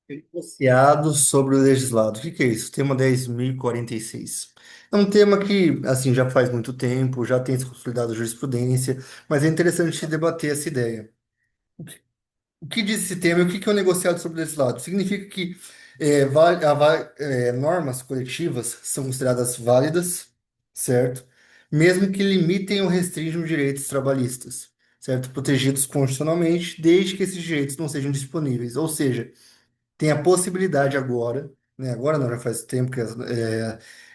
Negociado sobre o legislado. O que que é isso? Tema 10.046. É um tema que, assim, já faz muito tempo, já tem se consolidado a jurisprudência, mas é interessante debater essa ideia. O que diz esse tema e o que que é o negociado sobre o legislado? Significa que normas coletivas são consideradas válidas, certo? Mesmo que limitem ou restringam direitos trabalhistas, certo? Protegidos constitucionalmente, desde que esses direitos não sejam disponíveis. Ou seja, tem a possibilidade agora, né? Agora não, já faz tempo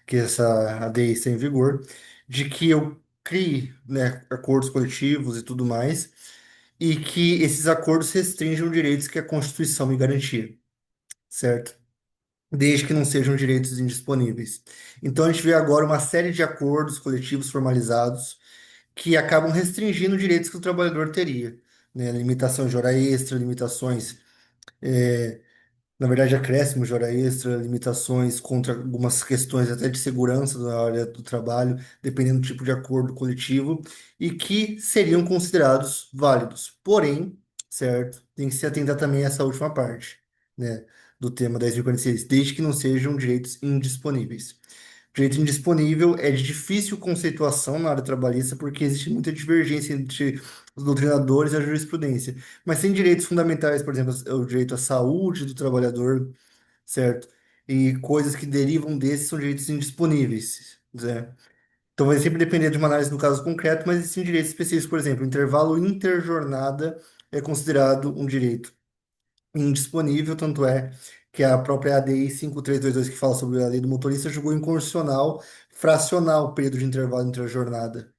que essa ADI está em vigor, de que eu crie, né, acordos coletivos e tudo mais, e que esses acordos restringam direitos que a Constituição me garantia, certo? Desde que não sejam direitos indisponíveis. Então a gente vê agora uma série de acordos coletivos formalizados que acabam restringindo direitos que o trabalhador teria, né? Limitação de hora extra, limitações na verdade, acréscimos de hora extra, limitações contra algumas questões até de segurança na área do trabalho, dependendo do tipo de acordo coletivo, e que seriam considerados válidos. Porém, certo, tem que se atentar também a essa última parte, né, do tema 10.046, desde que não sejam direitos indisponíveis. Direito indisponível é de difícil conceituação na área trabalhista, porque existe muita divergência entre os doutrinadores e a jurisprudência. Mas tem direitos fundamentais, por exemplo, o direito à saúde do trabalhador, certo? E coisas que derivam desses são direitos indisponíveis, né? Então vai sempre depender de uma análise do caso concreto, mas existem direitos específicos, por exemplo, o intervalo interjornada é considerado um direito indisponível, tanto é que a própria ADI 5322, que fala sobre a lei do motorista, julgou inconstitucional fracionar o período de intervalo entre a jornada,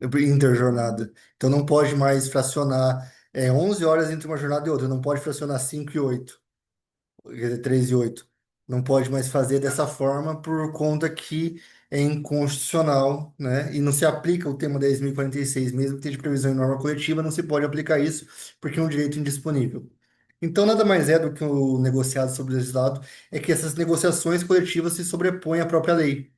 interjornada. Então não pode mais fracionar 11 horas entre uma jornada e outra, não pode fracionar 5 e 8, quer dizer, 3 e 8. Não pode mais fazer dessa forma por conta que é inconstitucional, né? E não se aplica o tema 10.046, mesmo que tenha previsão em norma coletiva, não se pode aplicar isso porque é um direito indisponível. Então, nada mais é do que o negociado sobre o legislado, é que essas negociações coletivas se sobrepõem à própria lei,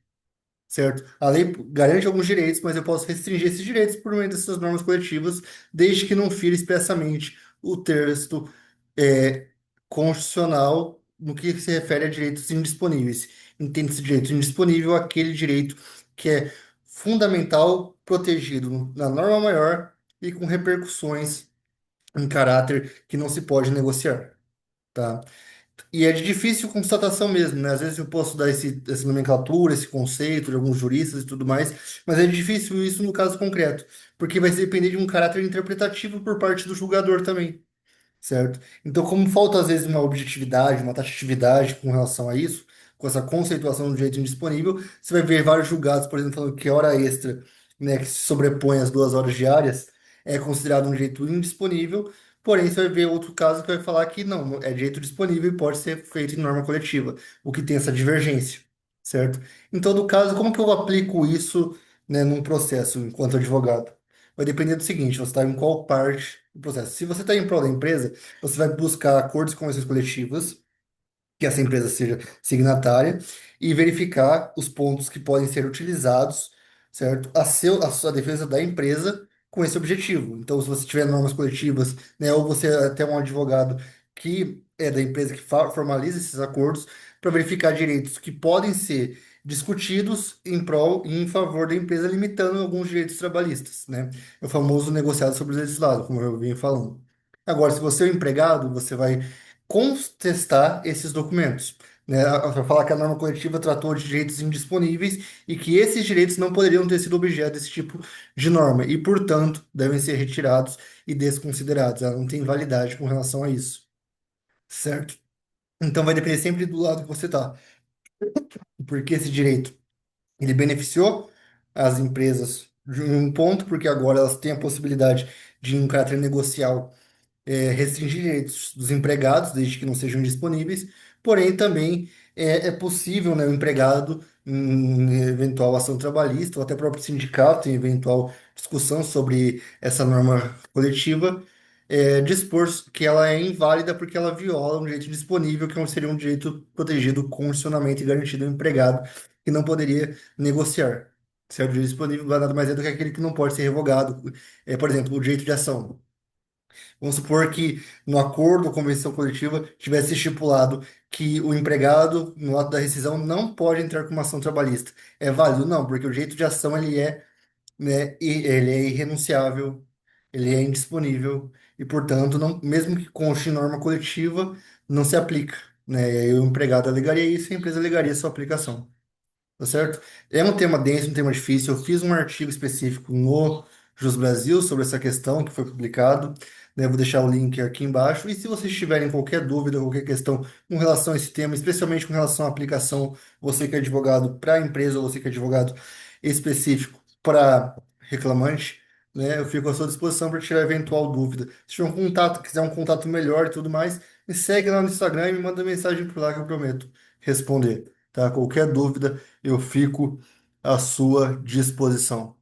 certo? A lei garante alguns direitos, mas eu posso restringir esses direitos por meio dessas normas coletivas, desde que não fira expressamente o texto é, constitucional no que se refere a direitos indisponíveis. Entende-se direito indisponível aquele direito que é fundamental, protegido na norma maior e com repercussões em caráter que não se pode negociar. Tá? E é de difícil constatação mesmo, né? Às vezes eu posso dar essa nomenclatura, esse conceito de alguns juristas e tudo mais, mas é difícil isso no caso concreto, porque vai depender de um caráter interpretativo por parte do julgador também, certo? Então, como falta às vezes uma objetividade, uma taxatividade com relação a isso, com essa conceituação do direito indisponível, você vai ver vários julgados, por exemplo, falando que hora extra, né, que se sobrepõe às 2 horas diárias, é considerado um direito indisponível, porém você vai ver outro caso que vai falar que não, é direito disponível e pode ser feito em norma coletiva, o que tem essa divergência, certo? Em todo caso, como que eu aplico isso, né, num processo enquanto advogado? Vai depender do seguinte, você está em qual parte do processo. Se você está em prol da empresa, você vai buscar acordos e convenções coletivas, que essa empresa seja signatária, e verificar os pontos que podem ser utilizados, certo? A sua defesa da empresa com esse objetivo. Então, se você tiver normas coletivas, né, ou você é até um advogado que é da empresa que formaliza esses acordos, para verificar direitos que podem ser discutidos em prol e em favor da empresa, limitando alguns direitos trabalhistas, né? É o famoso negociado sobre o legislado, como eu vim falando. Agora, se você é um empregado, você vai contestar esses documentos, né? Vai falar que a norma coletiva tratou de direitos indisponíveis e que esses direitos não poderiam ter sido objeto desse tipo de norma e, portanto, devem ser retirados e desconsiderados. Ela não tem validade com relação a isso, certo? Então vai depender sempre do lado que você está, porque esse direito ele beneficiou as empresas de um ponto, porque agora elas têm a possibilidade de, em um caráter negocial, restringir direitos dos empregados, desde que não sejam disponíveis, porém também é possível, né, o empregado, em eventual ação trabalhista, ou até próprio sindicato, em eventual discussão sobre essa norma coletiva, dispor que ela é inválida porque ela viola um direito disponível, que seria um direito protegido constitucionalmente e garantido ao empregado, que não poderia negociar. Se é o direito disponível, nada mais é do que aquele que não pode ser revogado. Por exemplo, o direito de ação. Vamos supor que no acordo ou convenção coletiva tivesse estipulado que o empregado, no ato da rescisão, não pode entrar com uma ação trabalhista. É válido? Não, porque o jeito de ação ele é, né, ele é irrenunciável, ele é indisponível e, portanto, não, mesmo que conste em norma coletiva, não se aplica, né? E aí o empregado alegaria isso e a empresa alegaria sua aplicação. Tá certo? É um tema denso, um tema difícil. Eu fiz um artigo específico no Jus Brasil sobre essa questão que foi publicado, né? Vou deixar o link aqui embaixo. E se vocês tiverem qualquer dúvida, qualquer questão com relação a esse tema, especialmente com relação à aplicação, você que é advogado para a empresa ou você que é advogado específico para reclamante, né? Eu fico à sua disposição para tirar eventual dúvida. Se tiver um contato, quiser um contato melhor e tudo mais, me segue lá no Instagram e me manda mensagem por lá que eu prometo responder, tá? Qualquer dúvida eu fico à sua disposição.